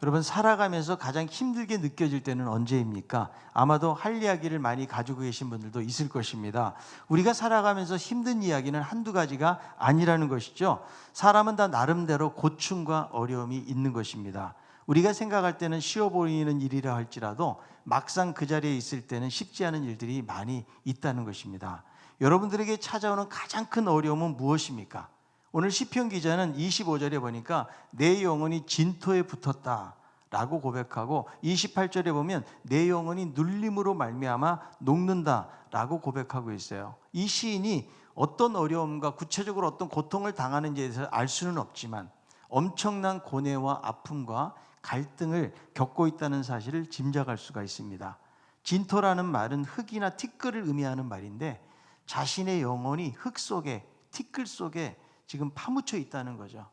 여러분, 살아가면서 가장 힘들게 느껴질 때는 언제입니까? 아마도 할 이야기를 많이 가지고 계신 분들도 있을 것입니다. 우리가 살아가면서 힘든 이야기는 한두 가지가 아니라는 것이죠. 사람은 다 나름대로 고충과 어려움이 있는 것입니다. 우리가 생각할 때는 쉬워 보이는 일이라 할지라도 막상 그 자리에 있을 때는 쉽지 않은 일들이 많이 있다는 것입니다. 여러분들에게 찾아오는 가장 큰 어려움은 무엇입니까? 오늘 시편 기자는 25절에 보니까 내 영혼이 진토에 붙었다 라고 고백하고, 28절에 보면 내 영혼이 눌림으로 말미암아 녹는다 라고 고백하고 있어요. 이 시인이 어떤 어려움과 구체적으로 어떤 고통을 당하는지에 대해서 알 수는 없지만 엄청난 고뇌와 아픔과 갈등을 겪고 있다는 사실을 짐작할 수가 있습니다. 진토라는 말은 흙이나 티끌을 의미하는 말인데, 자신의 영혼이 흙 속에, 티끌 속에 지금 파묻혀 있다는 거죠.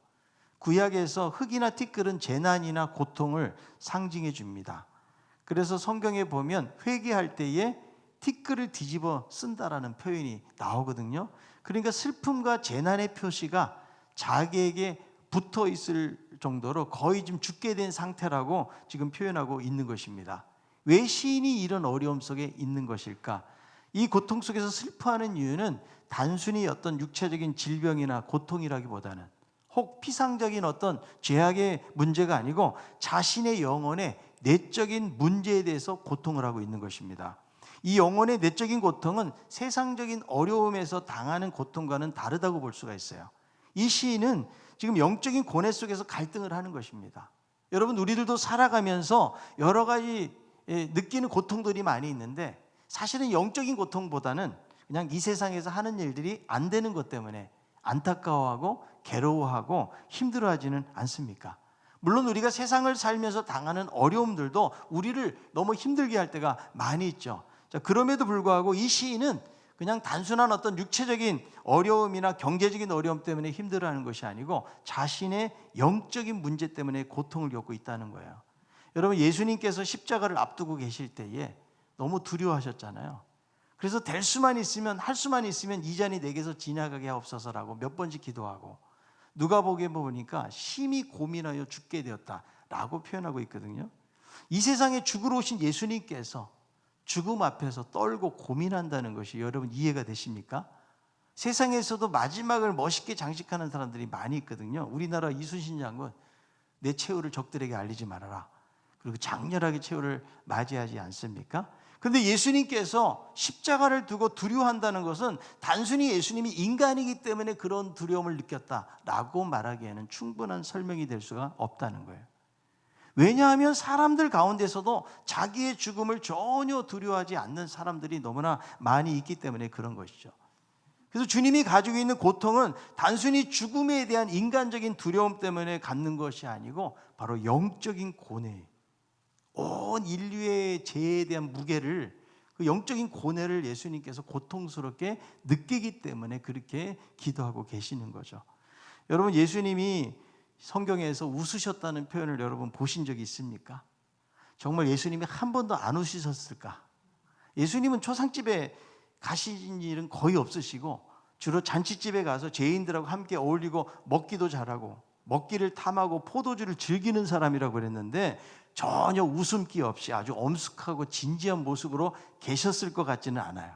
구약에서 흙이나 티끌은 재난이나 고통을 상징해 줍니다. 그래서 성경에 보면 회개할 때에 티끌을 뒤집어 쓴다라는 표현이 나오거든요. 그러니까 슬픔과 재난의 표시가 자기에게 붙어 있을 정도로 거의 좀 죽게 된 상태라고 지금 표현하고 있는 것입니다. 왜 시인이 이런 어려움 속에 있는 것일까? 이 고통 속에서 슬퍼하는 이유는 단순히 어떤 육체적인 질병이나 고통이라기보다는, 혹 피상적인 어떤 죄악의 문제가 아니고 자신의 영혼의 내적인 문제에 대해서 고통을 하고 있는 것입니다. 이 영혼의 내적인 고통은 세상적인 어려움에서 당하는 고통과는 다르다고 볼 수가 있어요. 이 시인은 지금 영적인 고뇌 속에서 갈등을 하는 것입니다. 여러분, 우리들도 살아가면서 여러 가지 느끼는 고통들이 많이 있는데, 사실은 영적인 고통보다는 그냥 이 세상에서 하는 일들이 안 되는 것 때문에 안타까워하고 괴로워하고 힘들어하지는 않습니까? 물론 우리가 세상을 살면서 당하는 어려움들도 우리를 너무 힘들게 할 때가 많이 있죠. 자, 그럼에도 불구하고 이 시인은 그냥 단순한 어떤 육체적인 어려움이나 경제적인 어려움 때문에 힘들어하는 것이 아니고 자신의 영적인 문제 때문에 고통을 겪고 있다는 거예요. 여러분, 예수님께서 십자가를 앞두고 계실 때에 너무 두려워하셨잖아요. 그래서 될 수만 있으면, 할 수만 있으면 이 잔이 내게서 지나가게 하옵소서라고 몇 번씩 기도하고, 누가복음에 보니까 심히 고민하여 죽게 되었다라고 표현하고 있거든요. 이 세상에 죽으러 오신 예수님께서 죽음 앞에서 떨고 고민한다는 것이 여러분 이해가 되십니까? 세상에서도 마지막을 멋있게 장식하는 사람들이 많이 있거든요. 우리나라 이순신 장군, 내 최후를 적들에게 알리지 말아라. 그리고 장렬하게 최후를 맞이하지 않습니까? 그런데 예수님께서 십자가를 두고 두려워한다는 것은 단순히 예수님이 인간이기 때문에 그런 두려움을 느꼈다라고 말하기에는 충분한 설명이 될 수가 없다는 거예요. 왜냐하면 사람들 가운데서도 자기의 죽음을 전혀 두려워하지 않는 사람들이 너무나 많이 있기 때문에 그런 것이죠. 그래서 주님이 가지고 있는 고통은 단순히 죽음에 대한 인간적인 두려움 때문에 갖는 것이 아니고 바로 영적인 고뇌, 온 인류의 죄에 대한 무게를, 그 영적인 고뇌를 예수님께서 고통스럽게 느끼기 때문에 그렇게 기도하고 계시는 거죠. 여러분, 예수님이 성경에서 웃으셨다는 표현을 여러분 보신 적이 있습니까? 정말 예수님이 한 번도 안 웃으셨을까? 예수님은 초상집에 가신 일은 거의 없으시고 주로 잔치집에 가서 죄인들하고 함께 어울리고 먹기도 잘하고 먹기를 탐하고 포도주를 즐기는 사람이라고 그랬는데, 전혀 웃음기 없이 아주 엄숙하고 진지한 모습으로 계셨을 것 같지는 않아요.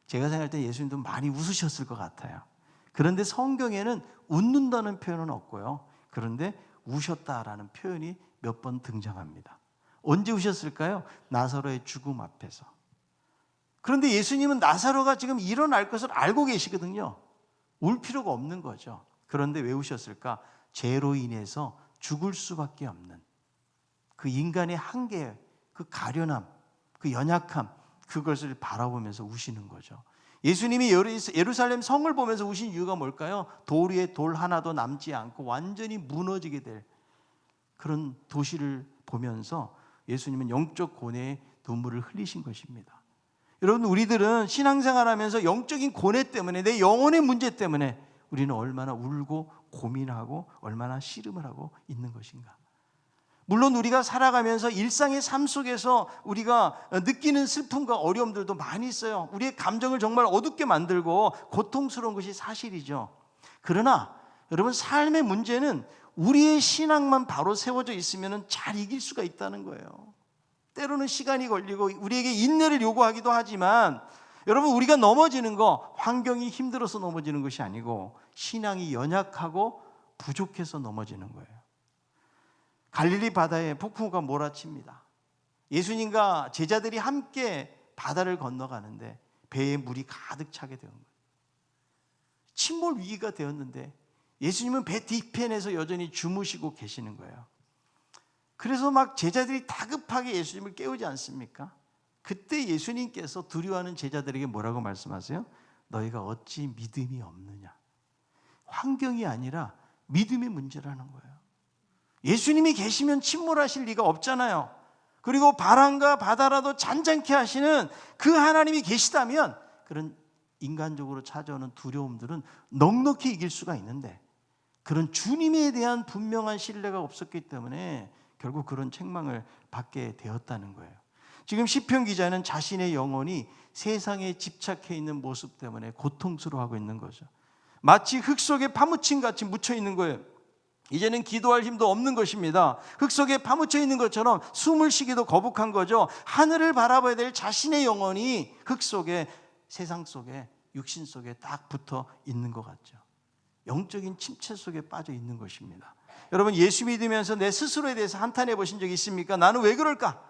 제가 생각할 때 예수님도 많이 웃으셨을 것 같아요. 그런데 성경에는 웃는다는 표현은 없고요. 그런데 우셨다라는 표현이 몇 번 등장합니다. 언제 우셨을까요? 나사로의 죽음 앞에서. 그런데 예수님은 나사로가 지금 일어날 것을 알고 계시거든요. 울 필요가 없는 거죠. 그런데 왜 우셨을까? 죄로 인해서 죽을 수밖에 없는 그 인간의 한계, 그 가련함, 그 연약함, 그것을 바라보면서 우시는 거죠. 예수님이 예루살렘 성을 보면서 우신 이유가 뭘까요? 돌 위에 돌 하나도 남지 않고 완전히 무너지게 될 그런 도시를 보면서 예수님은 영적 고뇌의 눈물을 흘리신 것입니다. 여러분, 우리들은 신앙생활하면서 영적인 고뇌 때문에, 내 영혼의 문제 때문에 우리는 얼마나 울고 고민하고 얼마나 씨름을 하고 있는 것인가. 물론 우리가 살아가면서 일상의 삶 속에서 우리가 느끼는 슬픔과 어려움들도 많이 있어요. 우리의 감정을 정말 어둡게 만들고 고통스러운 것이 사실이죠. 그러나 여러분, 삶의 문제는 우리의 신앙만 바로 세워져 있으면 잘 이길 수가 있다는 거예요. 때로는 시간이 걸리고 우리에게 인내를 요구하기도 하지만 여러분, 우리가 넘어지는 거 환경이 힘들어서 넘어지는 것이 아니고 신앙이 연약하고 부족해서 넘어지는 거예요. 갈릴리 바다에 폭풍우가 몰아칩니다. 예수님과 제자들이 함께 바다를 건너가는데 배에 물이 가득 차게 된 거예요. 침몰 위기가 되었는데 예수님은 배 뒤편에서 여전히 주무시고 계시는 거예요. 그래서 막 제자들이 다급하게 예수님을 깨우지 않습니까? 그때 예수님께서 두려워하는 제자들에게 뭐라고 말씀하세요? 너희가 어찌 믿음이 없느냐. 환경이 아니라 믿음의 문제라는 거예요. 예수님이 계시면 침몰하실 리가 없잖아요. 그리고 바람과 바다라도 잔잔케 하시는 그 하나님이 계시다면 그런 인간적으로 찾아오는 두려움들은 넉넉히 이길 수가 있는데 그런 주님에 대한 분명한 신뢰가 없었기 때문에 결국 그런 책망을 받게 되었다는 거예요. 지금 시편 기자는 자신의 영혼이 세상에 집착해 있는 모습 때문에 고통스러워하고 있는 거죠. 마치 흙 속에 파묻힌 같이 묻혀 있는 거예요. 이제는 기도할 힘도 없는 것입니다. 흙 속에 파묻혀 있는 것처럼 숨을 쉬기도 거북한 거죠. 하늘을 바라봐야 될 자신의 영혼이 흙 속에, 세상 속에, 육신 속에 딱 붙어 있는 것 같죠. 영적인 침체 속에 빠져 있는 것입니다. 여러분, 예수 믿으면서 내 스스로에 대해서 한탄해 보신 적이 있습니까? 나는 왜 그럴까?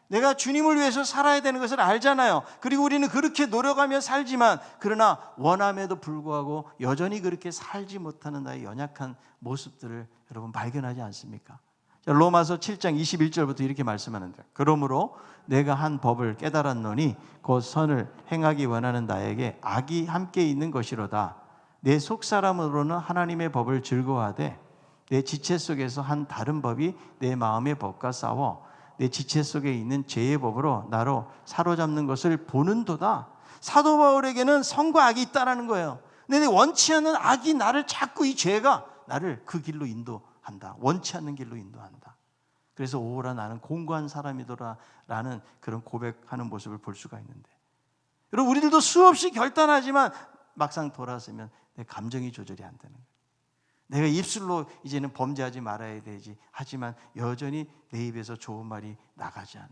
내가 주님을 위해서 살아야 되는 것을 알잖아요. 그리고 우리는 그렇게 노력하며 살지만 그러나 원함에도 불구하고 여전히 그렇게 살지 못하는 나의 연약한 모습들을 여러분 발견하지 않습니까? 로마서 7장 21절부터 이렇게 말씀하는데, 그러므로 내가 한 법을 깨달았노니 곧 선을 행하기 원하는 나에게 악이 함께 있는 것이로다. 내 속사람으로는 하나님의 법을 즐거워하되 내 지체 속에서 한 다른 법이 내 마음의 법과 싸워 내 지체 속에 있는 죄의 법으로 나로 사로잡는 것을 보는도다. 사도 바울에게는 선과 악이 있다라는 거예요. 근데 원치 않는 악이 나를 자꾸, 이 죄가 나를 그 길로 인도한다. 원치 않는 길로 인도한다. 그래서 오호라 나는 공고한 사람이더라 라는 그런 고백하는 모습을 볼 수가 있는데, 여러분, 우리들도 수없이 결단하지만 막상 돌아서면 내 감정이 조절이 안 되는 거예요. 내가 입술로 이제는 범죄하지 말아야 되지 하지만 여전히 내 입에서 좋은 말이 나가지 않아요.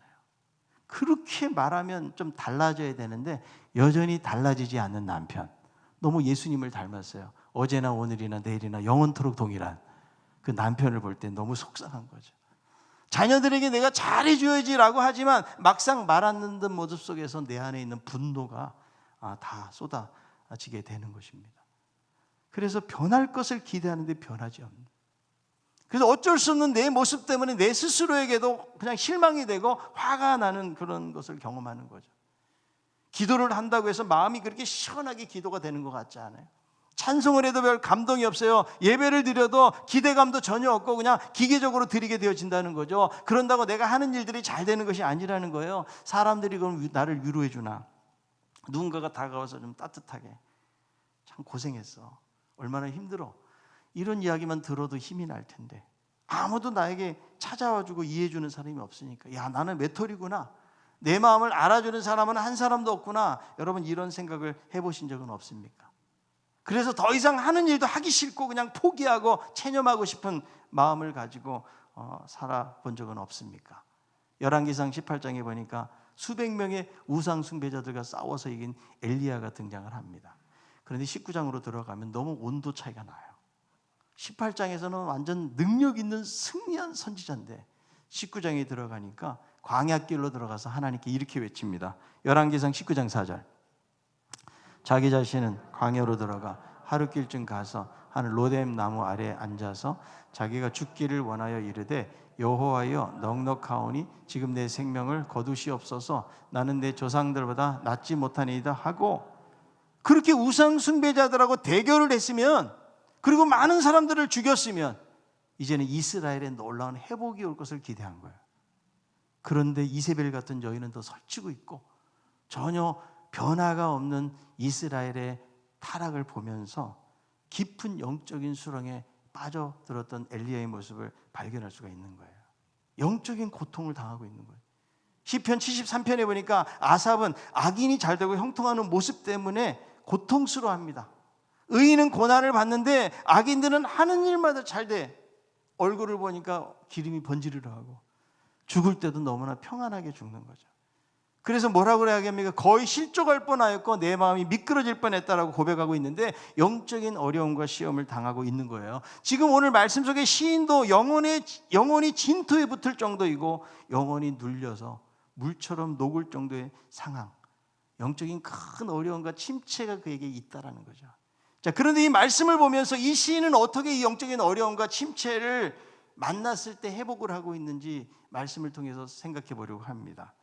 그렇게 말하면 좀 달라져야 되는데 여전히 달라지지 않는 남편, 너무 예수님을 닮았어요. 어제나 오늘이나 내일이나 영원토록 동일한 그 남편을 볼 때 너무 속상한 거죠. 자녀들에게 내가 잘해줘야지라고 하지만 막상 말 안 듣는 모습 속에서 내 안에 있는 분노가 다 쏟아지게 되는 것입니다. 그래서 변할 것을 기대하는데 변하지 않는, 그래서 어쩔 수 없는 내 모습 때문에 내 스스로에게도 그냥 실망이 되고 화가 나는 그런 것을 경험하는 거죠. 기도를 한다고 해서 마음이 그렇게 시원하게 기도가 되는 것 같지 않아요. 찬송을 해도 별 감동이 없어요. 예배를 드려도 기대감도 전혀 없고 그냥 기계적으로 드리게 되어진다는 거죠. 그런다고 내가 하는 일들이 잘 되는 것이 아니라는 거예요. 사람들이 그럼 나를 위로해 주나, 누군가가 다가와서 좀 따뜻하게 참 고생했어, 얼마나 힘들어, 이런 이야기만 들어도 힘이 날 텐데 아무도 나에게 찾아와주고 이해해주는 사람이 없으니까 야, 나는 메토리구나, 내 마음을 알아주는 사람은 한 사람도 없구나. 여러분, 이런 생각을 해보신 적은 없습니까? 그래서 더 이상 하는 일도 하기 싫고 그냥 포기하고 체념하고 싶은 마음을 가지고 살아본 적은 없습니까? 열왕기상 18장에 보니까 수백 명의 우상 숭배자들과 싸워서 이긴 엘리야가 등장을 합니다. 그런데 19장으로 들어가면 너무 온도 차이가 나요. 18장에서는 완전 능력 있는 승리한 선지자인데 19장에 들어가니까 광야길로 들어가서 하나님께 이렇게 외칩니다. 열왕기상 19장 4절. 자기 자신은 광야로 들어가 하루길쯤 가서 한 로뎀 나무 아래에 앉아서 자기가 죽기를 원하여 이르되 여호와여 넉넉하오니 지금 내 생명을 거두시옵소서. 나는 내 조상들보다 낫지 못하니이다 하고, 그렇게 우상 숭배자들하고 대결을 했으면, 그리고 많은 사람들을 죽였으면 이제는 이스라엘에 놀라운 회복이 올 것을 기대한 거예요. 그런데 이세벨 같은 여인은 더 설치고 있고 전혀 변화가 없는 이스라엘의 타락을 보면서 깊은 영적인 수렁에 빠져들었던 엘리야의 모습을 발견할 수가 있는 거예요. 영적인 고통을 당하고 있는 거예요. 시편 73편에 보니까 아삽은 악인이 잘되고 형통하는 모습 때문에 고통스러워합니다. 의인은 고난을 받는데 악인들은 하는 일마다 잘돼. 얼굴을 보니까 기름이 번지르르 하고 죽을 때도 너무나 평안하게 죽는 거죠. 그래서 뭐라고 그래야겠습니까? 거의 실족할 뻔하였고 내 마음이 미끄러질 뻔했다라고 고백하고 있는데 영적인 어려움과 시험을 당하고 있는 거예요. 지금 오늘 말씀 속에 시인도 영혼이 진토에 붙을 정도이고 영혼이 눌려서 물처럼 녹을 정도의 상황, 영적인 큰 어려움과 침체가 그에게 있다라는 거죠. 자, 그런데 이 말씀을 보면서 이 시인은 어떻게 이 영적인 어려움과 침체를 만났을 때 회복을 하고 있는지 말씀을 통해서 생각해 보려고 합니다.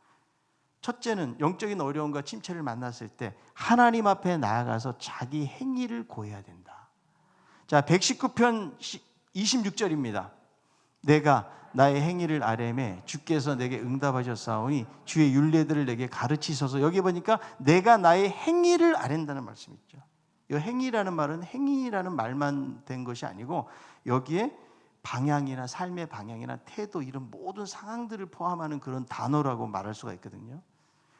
첫째는 영적인 어려움과 침체를 만났을 때 하나님 앞에 나아가서 자기 행위를 고해야 된다. 자, 119편 26절입니다. 내가 나의 행위를 아뢰매 주께서 내게 응답하셨사오니 주의 율례들을 내게 가르치소서. 여기 보니까 내가 나의 행위를 아랜다는 말씀이 있죠. 이 행위라는 말은 행위라는 말만 된 것이 아니고 여기에 방향이나 삶의 방향이나 태도 이런 모든 상황들을 포함하는 그런 단어라고 말할 수가 있거든요.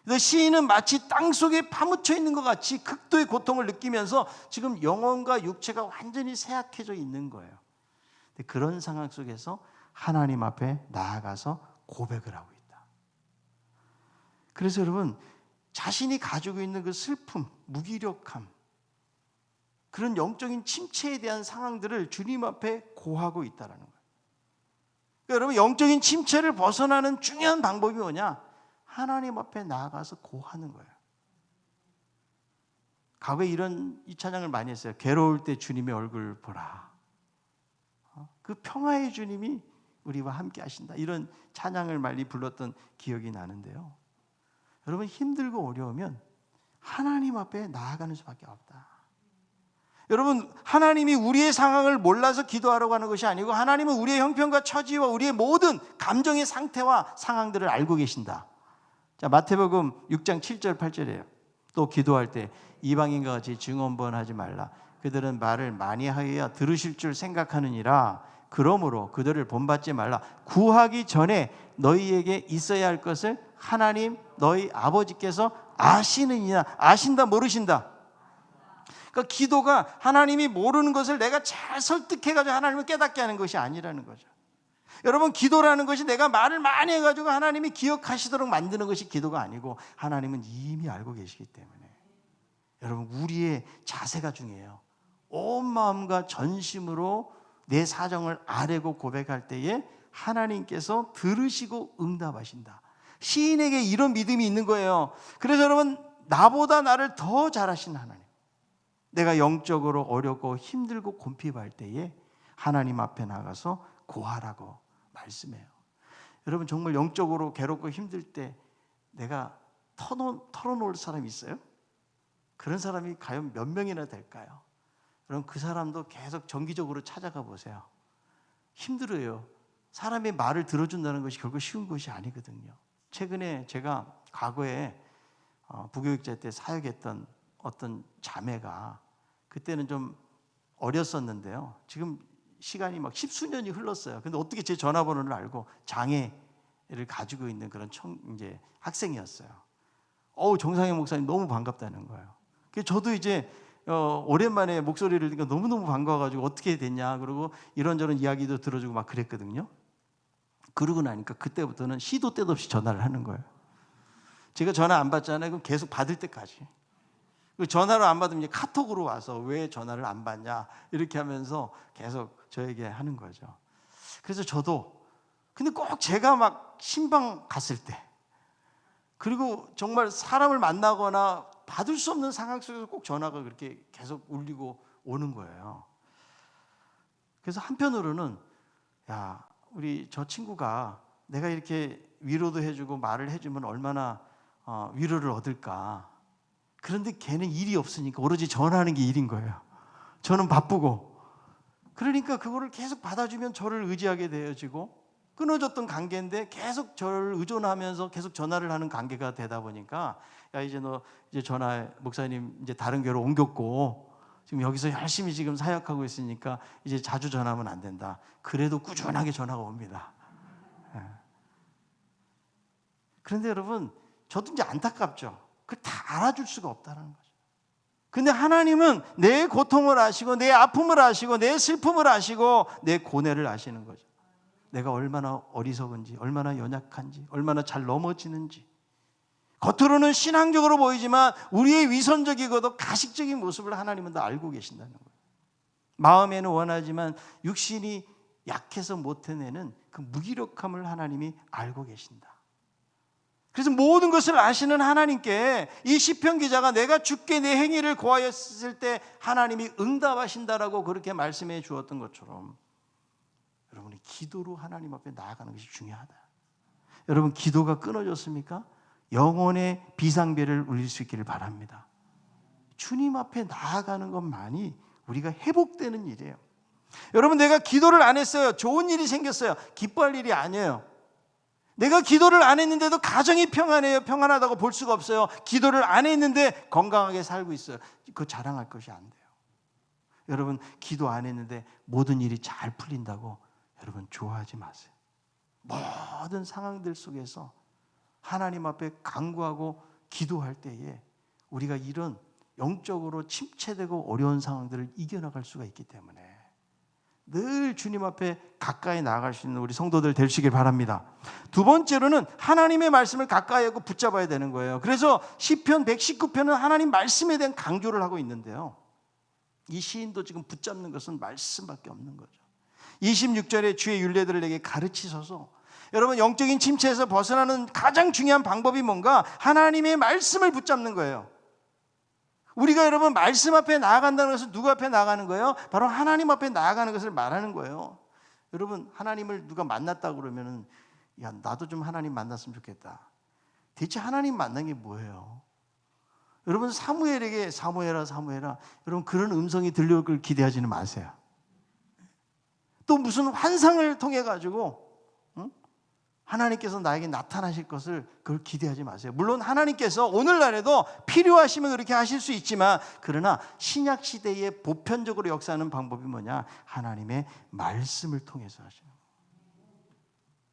그래서 시인은 마치 땅속에 파묻혀 있는 것 같이 극도의 고통을 느끼면서 지금 영혼과 육체가 완전히 쇠약해져 있는 거예요. 그런 상황 속에서 하나님 앞에 나아가서 고백을 하고 있다. 그래서 여러분, 자신이 가지고 있는 그 슬픔, 무기력함, 그런 영적인 침체에 대한 상황들을 주님 앞에 고하고 있다는 거예요. 그러니까 여러분, 영적인 침체를 벗어나는 중요한 방법이 뭐냐? 하나님 앞에 나아가서 고하는 거예요. 과거에 이 찬양을 많이 했어요. 괴로울 때 주님의 얼굴 보라. 그 평화의 주님이 우리와 함께 하신다. 이런 찬양을 많이 불렀던 기억이 나는데요. 여러분, 힘들고 어려우면 하나님 앞에 나아가는 수밖에 없다. 여러분, 하나님이 우리의 상황을 몰라서 기도하라고 하는 것이 아니고 하나님은 우리의 형편과 처지와 우리의 모든 감정의 상태와 상황들을 알고 계신다. 자, 마태복음 6장 7절 8절이에요. 또 기도할 때 이방인과 같이 증언번하지 말라. 그들은 말을 많이 하여야 들으실 줄 생각하느니라. 그러므로 그들을 본받지 말라. 구하기 전에 너희에게 있어야 할 것을 하나님 너희 아버지께서 아시느니라. 아신다, 모르신다. 그러니까 기도가 하나님이 모르는 것을 내가 잘 설득해가지고 하나님을 깨닫게 하는 것이 아니라는 거죠. 여러분, 기도라는 것이 내가 말을 많이 해가지고 하나님이 기억하시도록 만드는 것이 기도가 아니고 하나님은 이미 알고 계시기 때문에 여러분, 우리의 자세가 중요해요. 온 마음과 전심으로 내 사정을 아뢰고 고백할 때에 하나님께서 들으시고 응답하신다. 시인에게 이런 믿음이 있는 거예요. 그래서 여러분, 나보다 나를 더 잘하신 하나님, 내가 영적으로 어렵고 힘들고 곤핍할 때에 하나님 앞에 나가서 고하라고 말씀해요. 여러분, 정말 영적으로 괴롭고 힘들 때 내가 털어놓을 사람이 있어요? 그런 사람이 과연 몇 명이나 될까요? 여러분, 그 사람도 계속 정기적으로 찾아가 보세요. 힘들어요. 사람의 말을 들어준다는 것이 결국 쉬운 것이 아니거든요. 최근에 제가 과거에 부교육자 때 사역했던 어떤 자매가, 그때는 좀 어렸었는데요. 지금 시간이 막 십수년이 흘렀어요. 근데 어떻게 제 전화번호를 알고 장애를 가지고 있는 그런 이제 학생이었어요. 정상현 목사님 너무 반갑다는 거예요. 그래서 저도 이제 오랜만에 목소리를 들으니까 너무너무 반가워가지고 어떻게 됐냐, 그리고 이런저런 이야기도 들어주고 막 그랬거든요. 그러고 나니까 그때부터는 시도 때도 없이 전화를 하는 거예요. 제가 전화 안 받잖아요. 그럼 계속 받을 때까지. 전화를 안 받으면 이제 카톡으로 와서 왜 전화를 안 받냐 이렇게 하면서 계속 저에게 하는 거죠. 그래서 저도, 근데 꼭 제가 막 신방 갔을 때, 그리고 정말 사람을 만나거나 받을 수 없는 상황 속에서 꼭 전화가 그렇게 계속 울리고 오는 거예요. 그래서 한편으로는, 야, 우리 저 친구가 내가 이렇게 위로도 해주고 말을 해주면 얼마나 위로를 얻을까. 그런데 걔는 일이 없으니까 오로지 전화하는 게 일인 거예요. 저는 바쁘고. 그러니까 그거를 계속 받아주면 저를 의지하게 되어지고, 끊어졌던 관계인데 계속 저를 의존하면서 계속 전화를 하는 관계가 되다 보니까, 야, 이제 너 이제 목사님 이제 다른 교회로 옮겼고 지금 여기서 열심히 지금 사역하고 있으니까 이제 자주 전화하면 안 된다. 그래도 꾸준하게 전화가 옵니다. 그런데 여러분, 저도 이제 안타깝죠. 그걸 다 알아줄 수가 없다는 거죠. 근데 하나님은 내 고통을 아시고 내 아픔을 아시고 내 슬픔을 아시고 내 고뇌를 아시는 거죠. 내가 얼마나 어리석은지, 얼마나 연약한지, 얼마나 잘 넘어지는지. 겉으로는 신앙적으로 보이지만 우리의 위선적이고도 가식적인 모습을 하나님은 다 알고 계신다는 거예요. 마음에는 원하지만 육신이 약해서 못 해내는 그 무기력함을 하나님이 알고 계신다. 그래서 모든 것을 아시는 하나님께 이 시편 기자가 내가 주께 내 행위를 고하였을 때 하나님이 응답하신다라고 그렇게 말씀해 주었던 것처럼 여러분이 기도로 하나님 앞에 나아가는 것이 중요하다. 여러분 기도가 끊어졌습니까? 영혼의 비상벨을 울릴 수 있기를 바랍니다. 주님 앞에 나아가는 것만이 우리가 회복되는 일이에요. 여러분 내가 기도를 안 했어요. 좋은 일이 생겼어요. 기뻐할 일이 아니에요. 내가 기도를 안 했는데도 가정이 평안해요. 평안하다고 볼 수가 없어요. 기도를 안 했는데 건강하게 살고 있어요. 그거 자랑할 것이 안 돼요. 여러분 기도 안 했는데 모든 일이 잘 풀린다고 여러분 좋아하지 마세요. 모든 상황들 속에서 하나님 앞에 간구하고 기도할 때에 우리가 이런 영적으로 침체되고 어려운 상황들을 이겨나갈 수가 있기 때문에 늘 주님 앞에 가까이 나아갈 수 있는 우리 성도들 되시길 바랍니다. 두 번째로는 하나님의 말씀을 가까이 하고 붙잡아야 되는 거예요. 그래서 시편 119편은 하나님 말씀에 대한 강조를 하고 있는데요. 이 시인도 지금 붙잡는 것은 말씀밖에 없는 거죠. 26절에 주의 율례들을 내게 가르치소서. 여러분 영적인 침체에서 벗어나는 가장 중요한 방법이 뭔가? 하나님의 말씀을 붙잡는 거예요. 우리가 여러분 말씀 앞에 나아간다는 것은 누구 앞에 나아가는 거예요? 바로 하나님 앞에 나아가는 것을 말하는 거예요. 여러분 하나님을 누가 만났다고 그러면은 야 나도 좀 하나님 만났으면 좋겠다. 대체 하나님 만난 게 뭐예요? 여러분 사무엘에게 사무엘아 여러분 그런 음성이 들려올 걸 기대하지는 마세요. 또 무슨 환상을 통해 가지고 하나님께서 나에게 나타나실 것을 그걸 기대하지 마세요. 물론 하나님께서 오늘날에도 필요하시면 그렇게 하실 수 있지만 그러나 신약 시대에 보편적으로 역사하는 방법이 뭐냐? 하나님의 말씀을 통해서 하시는 거예요.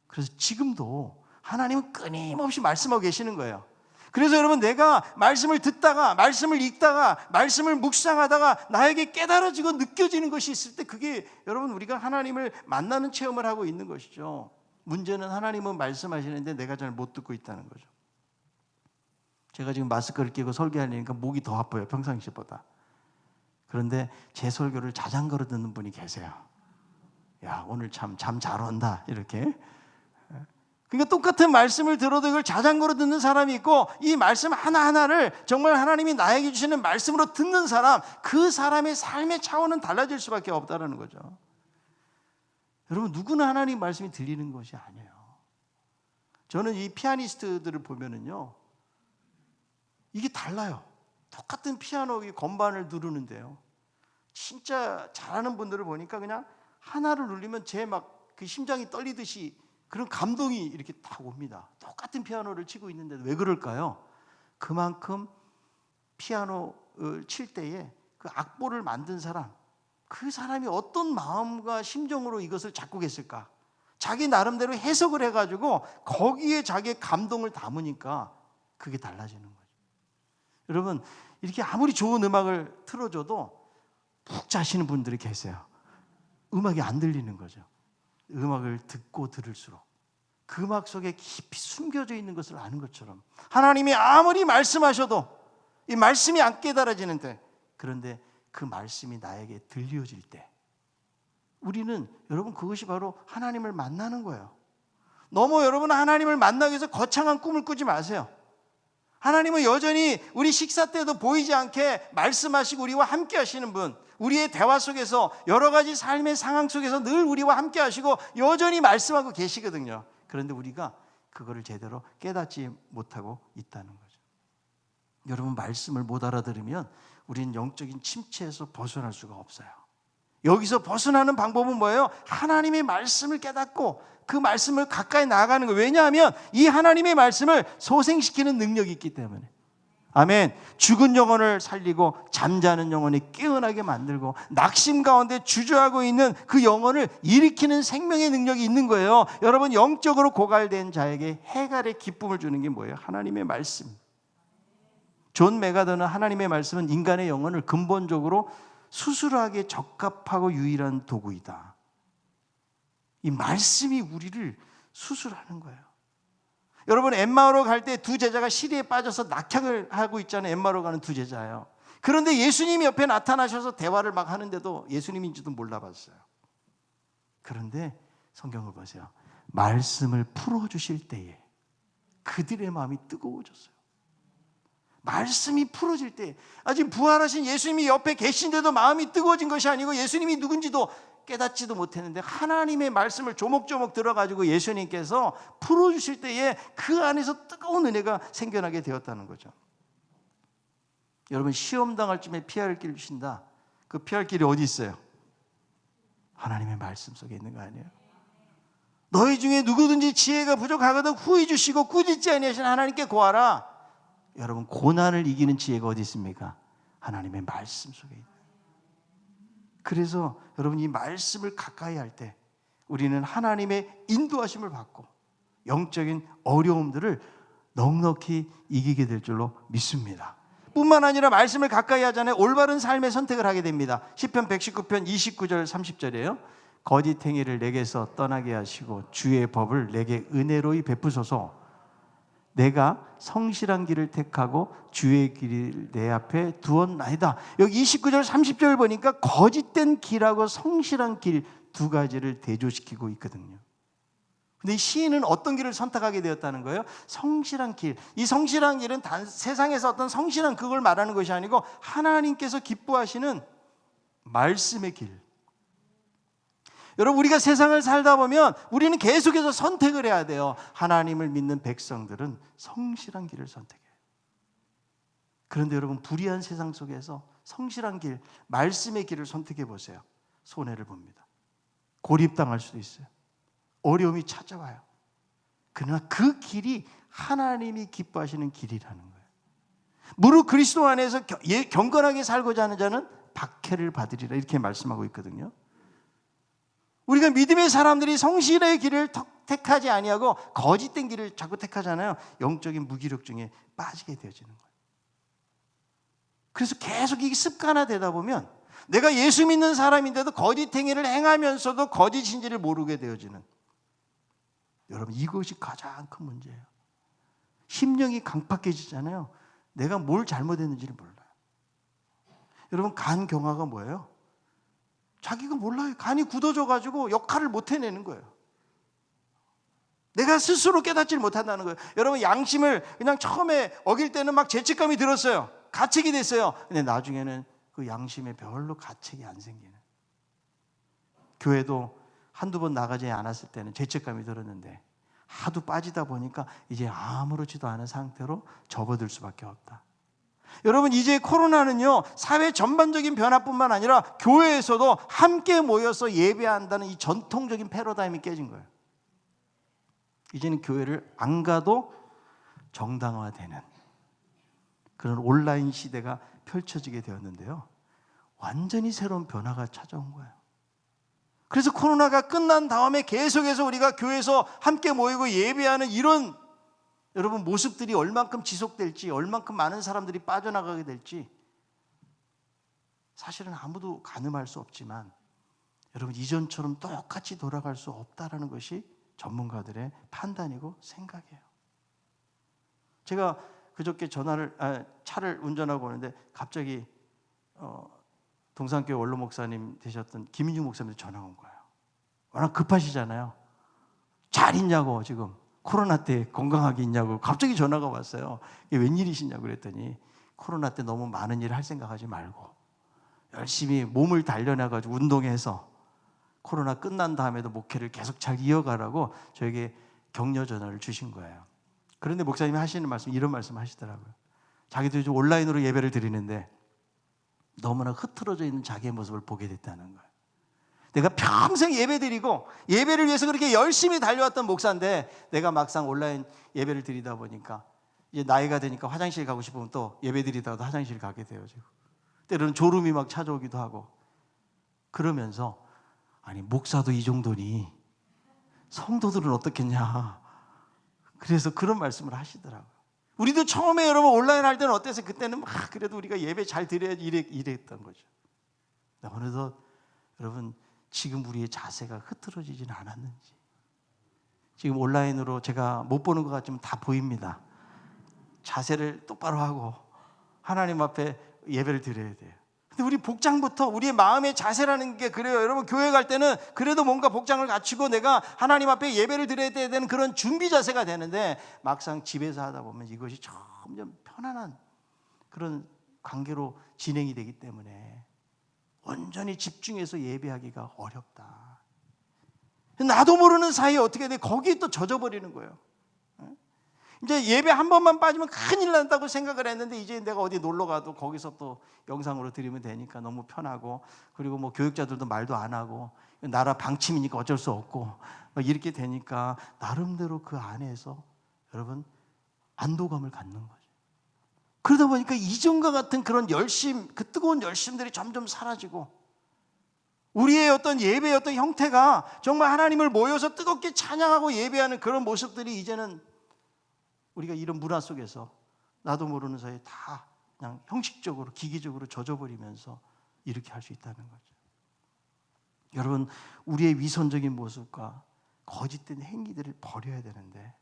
그래서 지금도 하나님은 끊임없이 말씀하고 계시는 거예요. 그래서 여러분 내가 말씀을 듣다가 말씀을 읽다가 말씀을 묵상하다가 나에게 깨달아지고 느껴지는 것이 있을 때 그게 여러분 우리가 하나님을 만나는 체험을 하고 있는 것이죠. 문제는 하나님은 말씀하시는데 내가 잘 못 듣고 있다는 거죠. 제가 지금 마스크를 끼고 설교하려니까 목이 더 아파요. 평상시보다. 그런데 제 설교를 자장가로 듣는 분이 계세요. 야 오늘 참 잠 잘 온다 이렇게. 그러니까 똑같은 말씀을 들어도 이걸 자장가로 듣는 사람이 있고 이 말씀 하나하나를 정말 하나님이 나에게 주시는 말씀으로 듣는 사람, 그 사람의 삶의 차원은 달라질 수밖에 없다는 거죠. 여러분 누구나 하나님 말씀이 들리는 것이 아니에요. 저는 이 피아니스트들을 보면은요 이게 달라요. 똑같은 피아노 건반을 누르는데요 진짜 잘하는 분들을 보니까 그냥 하나를 누르면 제 막 그 심장이 떨리듯이 그런 감동이 이렇게 딱 옵니다. 똑같은 피아노를 치고 있는데도 왜 그럴까요? 그만큼 피아노를 칠 때에 그 악보를 만든 사람, 그 사람이 어떤 마음과 심정으로 이것을 작곡했을까? 자기 나름대로 해석을 해가지고 거기에 자기의 감동을 담으니까 그게 달라지는 거죠. 여러분 이렇게 아무리 좋은 음악을 틀어줘도 푹 자시는 분들이 계세요. 음악이 안 들리는 거죠. 음악을 듣고 들을수록 그 음악 속에 깊이 숨겨져 있는 것을 아는 것처럼 하나님이 아무리 말씀하셔도 이 말씀이 안 깨달아지는데 그런데 그 말씀이 나에게 들려질 때 우리는 여러분 그것이 바로 하나님을 만나는 거예요. 너무 여러분 하나님을 만나기 위해서 거창한 꿈을 꾸지 마세요. 하나님은 여전히 우리 식사 때도 보이지 않게 말씀하시고 우리와 함께 하시는 분, 우리의 대화 속에서 여러 가지 삶의 상황 속에서 늘 우리와 함께 하시고 여전히 말씀하고 계시거든요. 그런데 우리가 그거를 제대로 깨닫지 못하고 있다는 거죠. 여러분 말씀을 못 알아들으면 우리는 영적인 침체에서 벗어날 수가 없어요. 여기서 벗어나는 방법은 뭐예요? 하나님의 말씀을 깨닫고 그 말씀을 가까이 나아가는 거예요. 왜냐하면 이 하나님의 말씀을 소생시키는 능력이 있기 때문에. 아멘. 죽은 영혼을 살리고 잠자는 영혼이 깨어나게 만들고 낙심 가운데 주저하고 있는 그 영혼을 일으키는 생명의 능력이 있는 거예요. 여러분 영적으로 고갈된 자에게 해갈의 기쁨을 주는 게 뭐예요? 하나님의 말씀. 존 메가더는 하나님의 말씀은 인간의 영혼을 근본적으로 수술하기에 적합하고 유일한 도구이다. 이 말씀이 우리를 수술하는 거예요. 여러분, 엠마오로 갈 때 두 제자가 시리에 빠져서 낙향을 하고 있잖아요. 엠마오로 가는 두 제자예요. 그런데 예수님이 옆에 나타나셔서 대화를 막 하는데도 예수님인지도 몰라봤어요. 그런데 성경을 보세요. 말씀을 풀어주실 때에 그들의 마음이 뜨거워졌어요. 말씀이 풀어질 때, 아직 부활하신 예수님이 옆에 계신데도 마음이 뜨거워진 것이 아니고 예수님이 누군지도 깨닫지도 못했는데 하나님의 말씀을 조목조목 들어가지고 예수님께서 풀어주실 때에 그 안에서 뜨거운 은혜가 생겨나게 되었다는 거죠. 여러분, 시험 당할 쯤에 피할 길 주신다. 그 피할 길이 어디 있어요? 하나님의 말씀 속에 있는 거 아니에요? 너희 중에 누구든지 지혜가 부족하거든 후히 주시고 꾸짖지 아니하시는 하나님께 구하라. 여러분, 고난을 이기는 지혜가 어디 있습니까? 하나님의 말씀 속에 있다. 그래서 여러분, 이 말씀을 가까이 할 때 우리는 하나님의 인도하심을 받고 영적인 어려움들을 넉넉히 이기게 될 줄로 믿습니다. 뿐만 아니라 말씀을 가까이 하잖아요. 올바른 삶의 선택을 하게 됩니다. 시편 119편 29절 30절이에요. 거짓 행위를 내게서 떠나게 하시고 주의 법을 내게 은혜로이 베푸소서. 내가 성실한 길을 택하고 주의 길을 내 앞에 두었나이다. 여기 29절 30절 보니까 거짓된 길하고 성실한 길 두 가지를 대조시키고 있거든요. 근데 이 시인은 어떤 길을 선택하게 되었다는 거예요? 성실한 길. 이 성실한 길은 단 세상에서 어떤 성실한 그걸 말하는 것이 아니고 하나님께서 기뻐하시는 말씀의 길. 여러분, 우리가 세상을 살다 보면 우리는 계속해서 선택을 해야 돼요. 하나님을 믿는 백성들은 성실한 길을 선택해요. 그런데 여러분, 불의한 세상 속에서 성실한 길, 말씀의 길을 선택해 보세요. 손해를 봅니다. 고립당할 수도 있어요. 어려움이 찾아와요. 그러나 그 길이 하나님이 기뻐하시는 길이라는 거예요. 무릇 그리스도 안에서 경건하게 살고자 하는 자는 박해를 받으리라, 이렇게 말씀하고 있거든요. 우리가 믿음의 사람들이 성실의 길을 택하지 아니하고 거짓된 길을 자꾸 택하잖아요. 영적인 무기력증에 빠지게 되어지는 거예요. 그래서 계속 이게 습관화되다 보면 내가 예수 믿는 사람인데도 거짓 행위를 행하면서도 거짓인지를 모르게 되어지는, 여러분, 이것이 가장 큰 문제예요. 심령이 강팍해지잖아요. 내가 뭘 잘못했는지를 몰라요. 여러분, 간경화가 뭐예요? 자기가 몰라요. 간이 굳어져가지고 역할을 못 해내는 거예요. 내가 스스로 깨닫지를 못한다는 거예요. 여러분, 양심을 그냥 처음에 어길 때는 막 죄책감이 들었어요. 가책이 됐어요. 근데 나중에는 그 양심에 별로 가책이 안 생기는. 교회도 한두 번 나가지 않았을 때는 죄책감이 들었는데 하도 빠지다 보니까 이제 아무렇지도 않은 상태로 접어들 수밖에 없다. 여러분, 이제 코로나는요, 사회 전반적인 변화뿐만 아니라 교회에서도 함께 모여서 예배한다는 이 전통적인 패러다임이 깨진 거예요. 이제는 교회를 안 가도 정당화되는 그런 온라인 시대가 펼쳐지게 되었는데요. 완전히 새로운 변화가 찾아온 거예요. 그래서 코로나가 끝난 다음에 계속해서 우리가 교회에서 함께 모이고 예배하는 이런 여러분 모습들이 얼만큼 지속될지, 얼만큼 많은 사람들이 빠져나가게 될지 사실은 아무도 가늠할 수 없지만 여러분, 이전처럼 똑같이 돌아갈 수 없다라는 것이 전문가들의 판단이고 생각이에요. 제가 그저께 차를 운전하고 오는데 갑자기 동산교회 원로 목사님 되셨던 김인중 목사님 전화가 온 거예요. 워낙 급하시잖아요. 잘 있냐고, 지금 코로나 때 건강하게 있냐고 갑자기 전화가 왔어요. 이게 웬일이시냐고 그랬더니 코로나 때 너무 많은 일을 할 생각하지 말고 열심히 몸을 단련해가지고 운동해서 코로나 끝난 다음에도 목회를 계속 잘 이어가라고 저에게 격려 전화를 주신 거예요. 그런데 목사님이 하시는 말씀, 이런 말씀 하시더라고요. 자기도 요즘 온라인으로 예배를 드리는데 너무나 흐트러져 있는 자기의 모습을 보게 됐다는 거예요. 내가 평생 예배 드리고 예배를 위해서 그렇게 열심히 달려왔던 목사인데 내가 막상 온라인 예배를 드리다 보니까 이제 나이가 되니까 화장실 가고 싶으면 또 예배 드리다가도 화장실 가게 되어지고 때로는 졸음이 막 찾아오기도 하고 그러면서 아니, 목사도 이 정도니 성도들은 어떻겠냐. 그래서 그런 말씀을 하시더라고요. 우리도 처음에 여러분 온라인 할 때는 어땠어요? 그때는 막 그래도 우리가 예배 잘 드려야지 이랬던 거죠. 어느덧 여러분 지금 우리의 자세가 흐트러지지는 않았는지, 지금 온라인으로 제가 못 보는 것 같지만 다 보입니다. 자세를 똑바로 하고 하나님 앞에 예배를 드려야 돼요. 근데 우리 복장부터 우리의 마음의 자세라는 게 그래요. 여러분 교회 갈 때는 그래도 뭔가 복장을 갖추고 내가 하나님 앞에 예배를 드려야 되는 그런 준비 자세가 되는데, 막상 집에서 하다 보면 이것이 점점 편안한 그런 관계로 진행이 되기 때문에 온전히 집중해서 예배하기가 어렵다. 나도 모르는 사이에 어떻게 돼? 거기에 또 젖어버리는 거예요. 이제 예배 한 번만 빠지면 큰일 난다고 생각을 했는데, 이제 내가 어디 놀러 가도 거기서 또 영상으로 드리면 되니까 너무 편하고, 그리고 뭐 교육자들도 말도 안 하고 나라 방침이니까 어쩔 수 없고 이렇게 되니까 나름대로 그 안에서 여러분 안도감을 갖는 거죠. 그러다 보니까 이전과 같은 그런 열심, 그 뜨거운 열심들이 점점 사라지고, 우리의 어떤 예배의 어떤 형태가 정말 하나님을 모여서 뜨겁게 찬양하고 예배하는 그런 모습들이 이제는 우리가 이런 문화 속에서 나도 모르는 사이에 다 그냥 형식적으로 기계적으로 젖어버리면서 이렇게 할 수 있다는 거죠. 여러분, 우리의 위선적인 모습과 거짓된 행위들을 버려야 되는데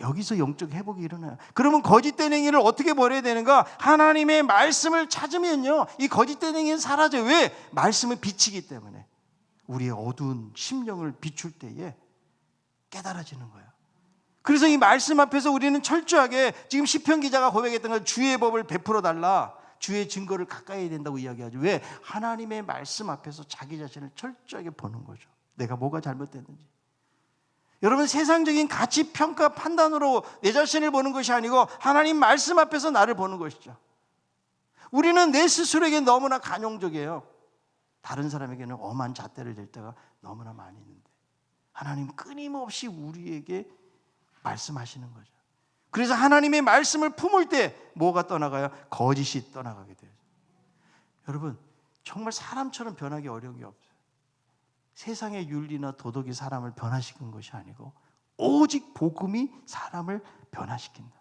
여기서 영적 회복이 일어나요. 그러면 거짓된 행위를 어떻게 버려야 되는가? 하나님의 말씀을 찾으면요, 이 거짓된 행위는 사라져요. 왜? 말씀은 빛이기 때문에 우리의 어두운 심령을 비출 때에 깨달아지는 거예요. 그래서 이 말씀 앞에서 우리는 철저하게, 지금 시편 기자가 고백했던 건 주의 법을 베풀어 달라, 주의 증거를 가까이 해야 된다고 이야기하죠. 왜? 하나님의 말씀 앞에서 자기 자신을 철저하게 보는 거죠. 내가 뭐가 잘못됐는지. 여러분, 세상적인 가치, 평가, 판단으로 내 자신을 보는 것이 아니고 하나님 말씀 앞에서 나를 보는 것이죠. 우리는 내 스스로에게 너무나 관용적이에요. 다른 사람에게는 엄한 잣대를 댈 때가 너무나 많이 있는데, 하나님 끊임없이 우리에게 말씀하시는 거죠. 그래서 하나님의 말씀을 품을 때 뭐가 떠나가요? 거짓이 떠나가게 돼요. 여러분, 정말 사람처럼 변하기 어려운 게 없어요. 세상의 윤리나 도덕이 사람을 변화시키는 것이 아니고 오직 복음이 사람을 변화시킨다.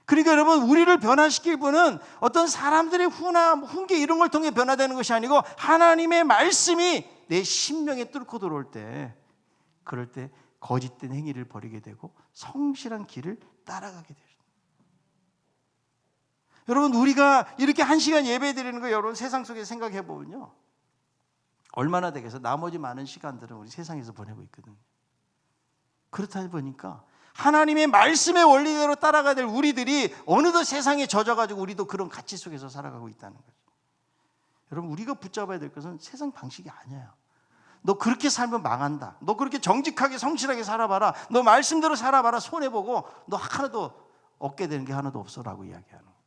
그러니까 여러분, 우리를 변화시킬 분은 어떤 사람들의 후나 훈계 이런 걸 통해 변화되는 것이 아니고 하나님의 말씀이 내 심령에 뚫고 들어올 때, 그럴 때 거짓된 행위를 버리게 되고 성실한 길을 따라가게 돼요. 여러분, 우리가 이렇게 1시간 예배 드리는 거 여러분 세상 속에 생각해 보면요, 얼마나 되겠어? 나머지 많은 시간들은 우리 세상에서 보내고 있거든요. 그렇다 보니까 하나님의 말씀의 원리대로 따라가야 될 우리들이 어느덧 세상에 젖어가지고 우리도 그런 가치 속에서 살아가고 있다는 거죠. 여러분, 우리가 붙잡아야 될 것은 세상 방식이 아니에요. 너 그렇게 살면 망한다. 너 그렇게 정직하게 성실하게 살아봐라. 너 말씀대로 살아봐라. 손해보고 너 하나도 얻게 되는 게 하나도 없어라고 이야기하는 거예요.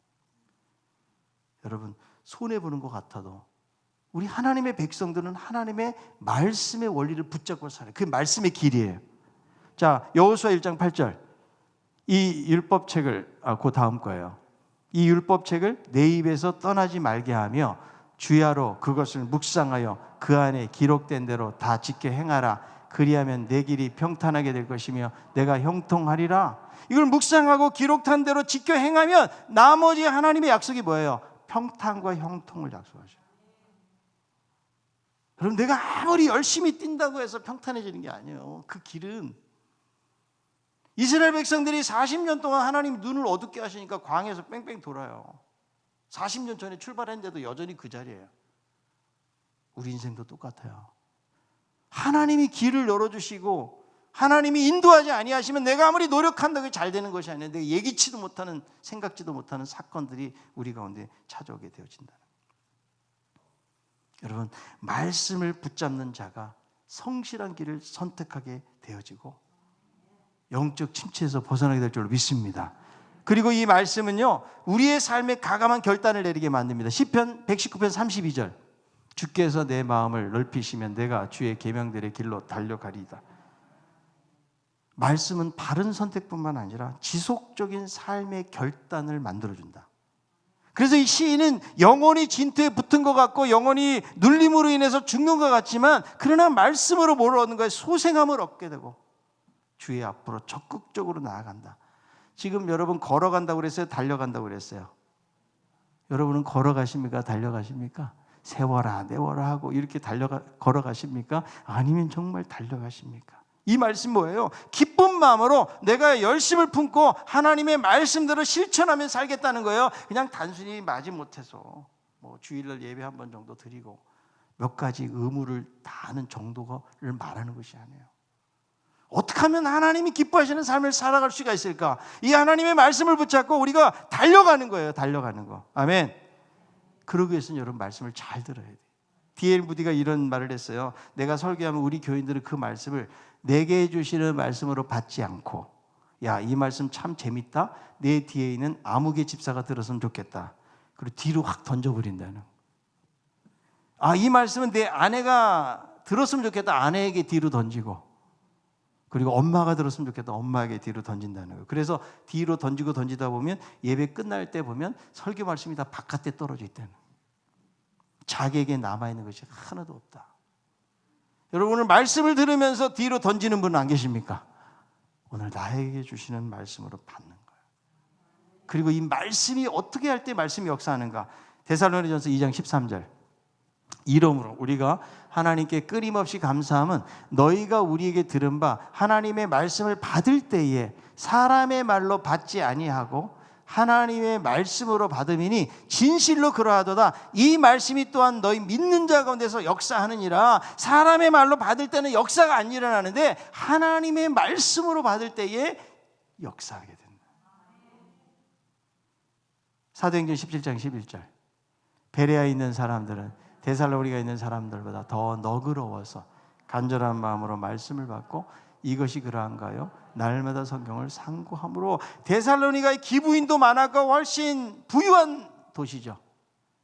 여러분, 손해보는 것 같아도 우리 하나님의 백성들은 하나님의 말씀의 원리를 붙잡고 살아요. 그게 말씀의 길이에요. 자, 여호수아 1장 8절. 이 율법책을, 그 다음 거예요. 이 율법책을 내 입에서 떠나지 말게 하며 주야로 그것을 묵상하여 그 안에 기록된 대로 다 지켜 행하라. 그리하면 내 길이 평탄하게 될 것이며 내가 형통하리라. 이걸 묵상하고 기록한 대로 지켜 행하면 나머지 하나님의 약속이 뭐예요? 평탄과 형통을 약속하셔요. 여러분, 내가 아무리 열심히 뛴다고 해서 평탄해지는 게 아니에요. 그 길은, 이스라엘 백성들이 40년 동안 하나님 눈을 어둡게 하시니까 광야에서 뺑뺑 돌아요. 40년 전에 출발했는데도 여전히 그 자리예요. 우리 인생도 똑같아요. 하나님이 길을 열어주시고 하나님이 인도하지 아니하시면 내가 아무리 노력한다고 잘 되는 것이 아니라 내가 예기치도 못하는, 생각지도 못하는 사건들이 우리 가운데 찾아오게 되어진다. 여러분, 말씀을 붙잡는 자가 성실한 길을 선택하게 되어지고 영적 침체에서 벗어나게 될 줄로 믿습니다. 그리고 이 말씀은요, 우리의 삶에 가감한 결단을 내리게 만듭니다. 시편 119편 32절. 주께서 내 마음을 넓히시면 내가 주의 계명들의 길로 달려가리이다. 말씀은 바른 선택뿐만 아니라 지속적인 삶의 결단을 만들어준다. 그래서 이 시인은 영혼이 진토에 붙은 것 같고 영혼이 눌림으로 인해서 죽는 것 같지만, 그러나 말씀으로 뭘 얻는 거예요? 소생함을 얻게 되고 주의 앞으로 적극적으로 나아간다. 지금 여러분 걸어간다고 그랬어요? 달려간다고 그랬어요? 여러분은 걸어가십니까? 달려가십니까? 세워라 내워라 하고 이렇게 걸어가십니까? 아니면 정말 달려가십니까? 이 말씀 뭐예요? 기쁜 마음으로 내가 열심을 품고 하나님의 말씀대로 실천하며 살겠다는 거예요. 그냥 단순히 마지못해서 뭐 주일날 예배 한 번 정도 드리고 몇 가지 의무를 다 하는 정도를 말하는 것이 아니에요. 어떻게 하면 하나님이 기뻐하시는 삶을 살아갈 수가 있을까? 이 하나님의 말씀을 붙잡고 우리가 달려가는 거예요. 달려가는 거. 아멘. 그러기 위해서는 여러분 말씀을 잘 들어야 돼요. D.L. 무디가 이런 말을 했어요. 내가 설교하면 우리 교인들은 그 말씀을 내게 해주시는 말씀으로 받지 않고, 야, 이 말씀 참 재밌다. 내 뒤에 있는 아무개 집사가 들었으면 좋겠다. 그리고 뒤로 확 던져버린다는. 아, 이 말씀은 내 아내가 들었으면 좋겠다. 아내에게 뒤로 던지고, 그리고 엄마가 들었으면 좋겠다. 엄마에게 뒤로 던진다는 거예요. 그래서 뒤로 던지고 던지다 보면 예배 끝날 때 보면 설교 말씀이 다 바깥에 떨어져 있다는 거예요. 자기에게 남아있는 것이 하나도 없다. 여러분 오늘 말씀을 들으면서 뒤로 던지는 분은 안 계십니까? 오늘 나에게 주시는 말씀으로 받는 거예요. 그리고 이 말씀이 어떻게 할 때 말씀이 역사하는가? 데살로니가전서 2장 13절. 이러므로 우리가 하나님께 끊임없이 감사함은 너희가 우리에게 들은 바 하나님의 말씀을 받을 때에 사람의 말로 받지 아니하고 하나님의 말씀으로 받음이니 진실로 그러하도다. 이 말씀이 또한 너희 믿는 자 가운데서 역사하느니라. 사람의 말로 받을 때는 역사가 안 일어나는데 하나님의 말씀으로 받을 때에 역사하게 된다. 사도행전 17장 11절. 베레아에 있는 사람들은 데살로니가에 있는 사람들보다 더 너그러워서 간절한 마음으로 말씀을 받고 이것이 그러한가요? 날마다 성경을 상고함으로. 데살로니가의 기부인도 많았고 훨씬 부유한 도시죠.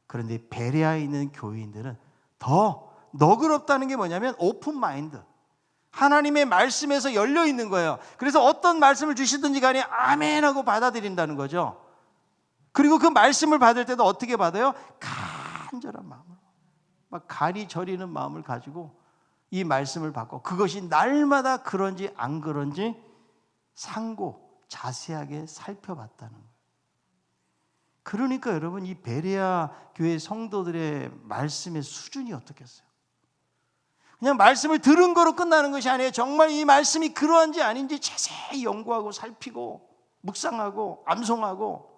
그런데 베레아에 있는 교인들은 더 너그럽다는 게 뭐냐면 오픈 마인드, 하나님의 말씀에서 열려 있는 거예요. 그래서 어떤 말씀을 주시든지 간에 아멘 하고 받아들인다는 거죠. 그리고 그 말씀을 받을 때도 어떻게 받아요? 간절한 마음으로, 막 간이 저리는 마음을 가지고 이 말씀을 받고 그것이 날마다 그런지 안 그런지 상고 자세하게 살펴봤다는 거예요. 그러니까 여러분 이 베레아 교회 성도들의 말씀의 수준이 어떻겠어요? 그냥 말씀을 들은 거로 끝나는 것이 아니에요. 정말 이 말씀이 그러한지 아닌지 자세히 연구하고 살피고 묵상하고 암송하고.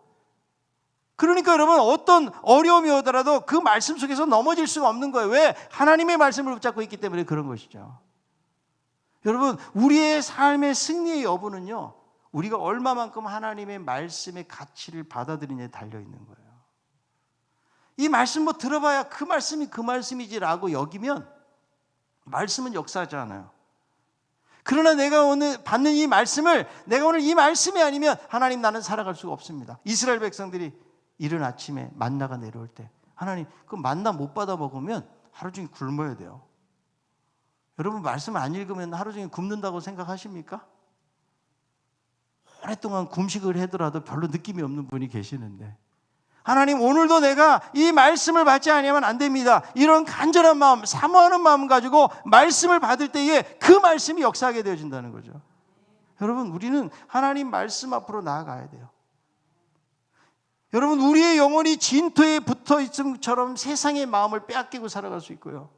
그러니까 여러분 어떤 어려움이 오더라도 그 말씀 속에서 넘어질 수가 없는 거예요. 왜? 하나님의 말씀을 붙잡고 있기 때문에 그런 것이죠. 여러분 우리의 삶의 승리의 여부는요, 우리가 얼마만큼 하나님의 말씀의 가치를 받아들이냐에 달려있는 거예요. 이 말씀 뭐 들어봐야 그 말씀이 그 말씀이지라고 여기면 말씀은 역사하지 않아요. 그러나 내가 오늘 받는 이 말씀을, 내가 오늘 이 말씀이 아니면 하나님 나는 살아갈 수가 없습니다. 이스라엘 백성들이 이른 아침에 만나가 내려올 때 하나님 그 만나 못 받아 먹으면 하루 종일 굶어야 돼요. 여러분 말씀을 안 읽으면 하루 종일 굶는다고 생각하십니까? 오랫동안 금식을 하더라도 별로 느낌이 없는 분이 계시는데 하나님 오늘도 내가 이 말씀을 받지 않으면 안 됩니다. 이런 간절한 마음, 사모하는 마음 가지고 말씀을 받을 때에 그 말씀이 역사하게 되어진다는 거죠. 여러분 우리는 하나님 말씀 앞으로 나아가야 돼요. 여러분 우리의 영혼이 진토에 붙어있음처럼 세상의 마음을 빼앗기고 살아갈 수 있고요,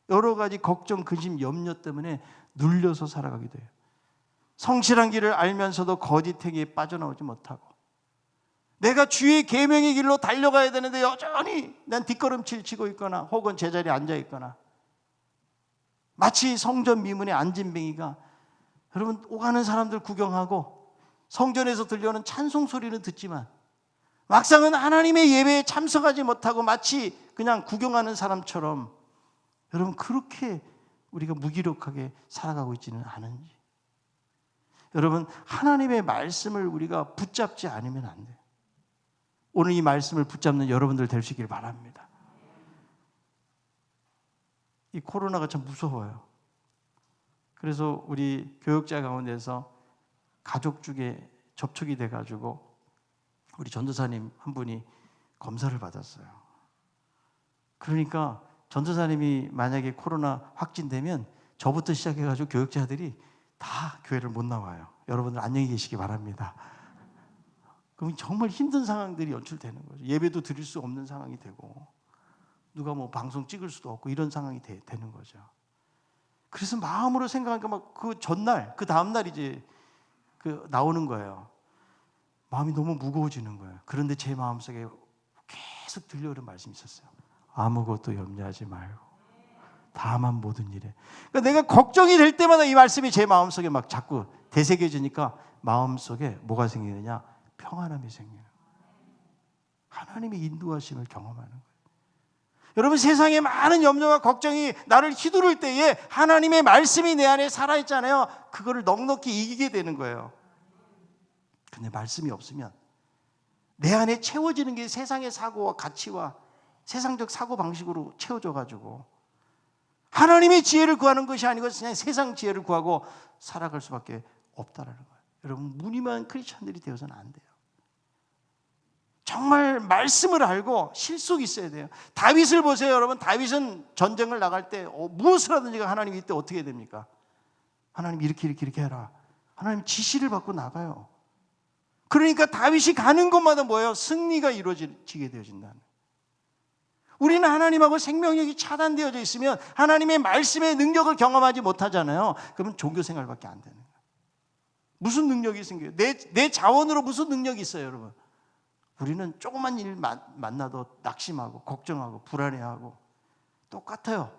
여러 가지 걱정, 근심, 염려 때문에 눌려서 살아가게 돼요. 성실한 길을 알면서도 거짓 행위에 빠져나오지 못하고 내가 주의 계명의 길로 달려가야 되는데 여전히 난 뒷걸음질 치고 있거나 혹은 제자리에 앉아 있거나 마치 성전 미문에 앉은 뱅이가, 여러분 오가는 사람들 구경하고 성전에서 들려오는 찬송 소리는 듣지만 막상은 하나님의 예배에 참석하지 못하고 마치 그냥 구경하는 사람처럼, 여러분 그렇게 우리가 무기력하게 살아가고 있지는 않은지. 여러분 하나님의 말씀을 우리가 붙잡지 않으면 안 돼요. 오늘 이 말씀을 붙잡는 여러분들 될 수 있기를 바랍니다. 이 코로나가 참 무서워요. 그래서 우리 교역자 가운데서 가족 중에 접촉이 돼가지고 우리 전도사님 한 분이 검사를 받았어요. 그러니까 전도사님이 만약에 코로나 확진되면 저부터 시작해가지고 교역자들이 다 교회를 못 나와요. 여러분들 안녕히 계시기 바랍니다. 그럼 정말 힘든 상황들이 연출되는 거죠. 예배도 드릴 수 없는 상황이 되고 누가 뭐 방송 찍을 수도 없고 이런 상황이 되는 거죠. 그래서 마음으로 생각하니까 막 그 전날, 그 다음날 이제 나오는 거예요. 마음이 너무 무거워지는 거예요. 그런데 제 마음속에 계속 들려오는 말씀이 있었어요. 아무것도 염려하지 말고 다만 모든 일에. 그러니까 내가 걱정이 될 때마다 이 말씀이 제 마음속에 막 자꾸 되새겨지니까 마음속에 뭐가 생기느냐? 평안함이 생기는 거예요. 하나님의 인도하심을 경험하는 거예요. 여러분, 세상에 많은 염려와 걱정이 나를 휘두를 때에 하나님의 말씀이 내 안에 살아있잖아요. 그거를 넉넉히 이기게 되는 거예요. 근데 말씀이 없으면 내 안에 채워지는 게 세상의 사고와 가치와 세상적 사고방식으로 채워져가지고 하나님의 지혜를 구하는 것이 아니고 그냥 세상 지혜를 구하고 살아갈 수밖에 없다라는 거예요. 여러분, 무늬만 크리스천들이 되어서는 안 돼요. 정말 말씀을 알고 실속이 있어야 돼요. 다윗을 보세요, 여러분. 다윗은 전쟁을 나갈 때 무엇을 하든지 하나님이 이때 어떻게 됩니까? 하나님 이렇게 해라. 하나님 지시를 받고 나가요. 그러니까 다윗이 가는 곳마다 뭐예요? 승리가 이루어지게 되어진다는. 우리는 하나님하고 생명력이 차단되어져 있으면 하나님의 말씀의 능력을 경험하지 못하잖아요. 그러면 종교 생활밖에 안 되는 거예요. 무슨 능력이 생겨요? 내 자원으로 무슨 능력이 있어요, 여러분? 우리는 조그만 일 만나도 낙심하고 걱정하고 불안해하고 똑같아요.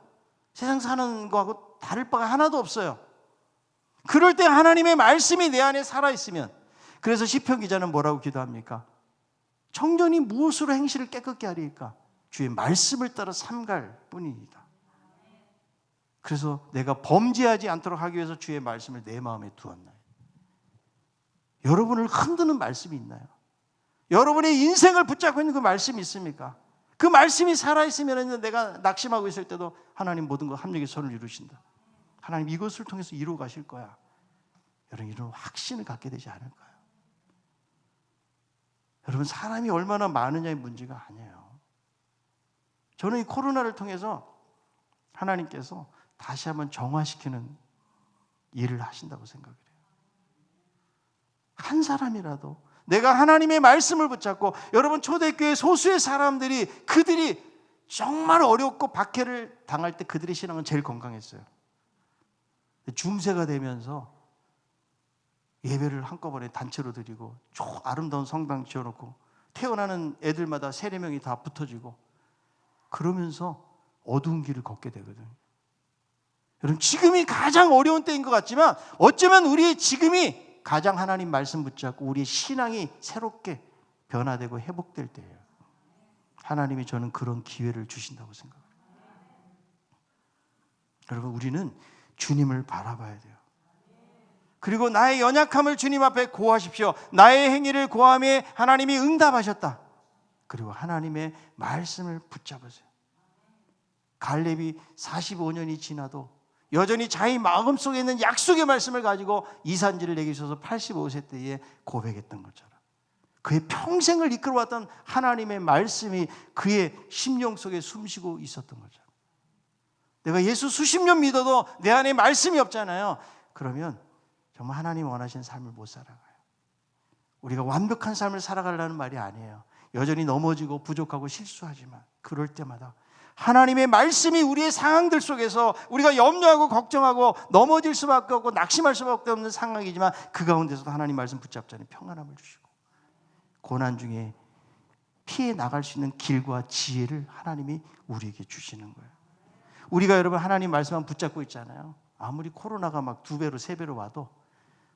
세상 사는 거하고 다를 바가 하나도 없어요. 그럴 때 하나님의 말씀이 내 안에 살아있으면, 그래서 시편 기자는 뭐라고 기도합니까? 청년이 무엇으로 행실을 깨끗게 하리까? 주의 말씀을 따라 삼갈 뿐이니이다. 그래서 내가 범죄하지 않도록 하기 위해서 주의 말씀을 내 마음에 두었나요? 여러분을 흔드는 말씀이 있나요? 여러분의 인생을 붙잡고 있는 그 말씀이 있습니까? 그 말씀이 살아있으면 내가 낙심하고 있을 때도 하나님 모든 것 합력의 손을 이루신다. 하나님 이것을 통해서 이루어 가실 거야. 여러분, 이런 확신을 갖게 되지 않을까요? 여러분, 사람이 얼마나 많으냐의 문제가 아니에요. 저는 이 코로나를 통해서 하나님께서 다시 한번 정화시키는 일을 하신다고 생각을 해요. 한 사람이라도 내가 하나님의 말씀을 붙잡고, 여러분, 초대교회 소수의 사람들이 그들이 정말 어렵고 박해를 당할 때 그들의 신앙은 제일 건강했어요. 중세가 되면서 예배를 한꺼번에 단체로 드리고 아름다운 성당 지어놓고 태어나는 애들마다 3-4명이 다 붙어지고 그러면서 어두운 길을 걷게 되거든요. 여러분, 지금이 가장 어려운 때인 것 같지만 어쩌면 우리의 지금이 가장 하나님 말씀 붙잡고 우리의 신앙이 새롭게 변화되고 회복될 때예요. 하나님이 저는 그런 기회를 주신다고 생각해요. 여러분, 우리는 주님을 바라봐야 돼요. 그리고 나의 연약함을 주님 앞에 고하십시오. 나의 행위를 고함에 하나님이 응답하셨다. 그리고 하나님의 말씀을 붙잡으세요. 갈렙이 45년이 지나도 여전히 자기 마음속에 있는 약속의 말씀을 가지고 이산지를 내게 주셔서 85세 때에 고백했던 것처럼 그의 평생을 이끌어왔던 하나님의 말씀이 그의 심령 속에 숨쉬고 있었던 것처럼, 내가 예수 수십 년 믿어도 내 안에 말씀이 없잖아요. 그러면 정말 하나님 원하시는 삶을 못 살아가요. 우리가 완벽한 삶을 살아가려는 말이 아니에요. 여전히 넘어지고 부족하고 실수하지만 그럴 때마다 하나님의 말씀이 우리의 상황들 속에서 우리가 염려하고 걱정하고 넘어질 수밖에 없고 낙심할 수밖에 없는 상황이지만 그 가운데서도 하나님 말씀 붙잡자니 평안함을 주시고 고난 중에 피해 나갈 수 있는 길과 지혜를 하나님이 우리에게 주시는 거예요. 우리가 여러분 하나님 말씀만 붙잡고 있잖아요. 아무리 코로나가 막 2배로 3배로 와도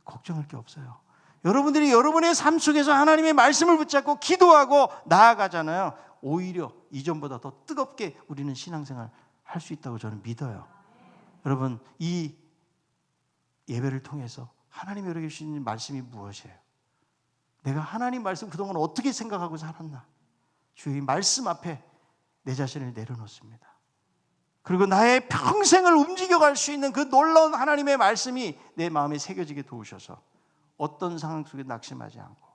걱정할 게 없어요. 여러분들이 여러분의 삶 속에서 하나님의 말씀을 붙잡고 기도하고 나아가잖아요. 오히려 이전보다 더 뜨겁게 우리는 신앙생활 할 수 있다고 저는 믿어요. 여러분, 이 예배를 통해서 하나님이 우리에게 주신 말씀이 무엇이에요? 내가 하나님 말씀 그동안 어떻게 생각하고 살았나? 주의 말씀 앞에 내 자신을 내려놓습니다. 그리고 나의 평생을 움직여갈 수 있는 그 놀라운 하나님의 말씀이 내 마음에 새겨지게 도우셔서 어떤 상황 속에 낙심하지 않고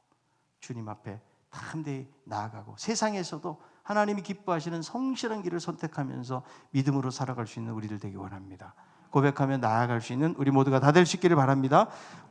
주님 앞에 담대히 나아가고 세상에서도 하나님이 기뻐하시는 성실한 길을 선택하면서 믿음으로 살아갈 수 있는 우리들 되기 원합니다. 고백하며 나아갈 수 있는 우리 모두가 다 될 수 있기를 바랍니다.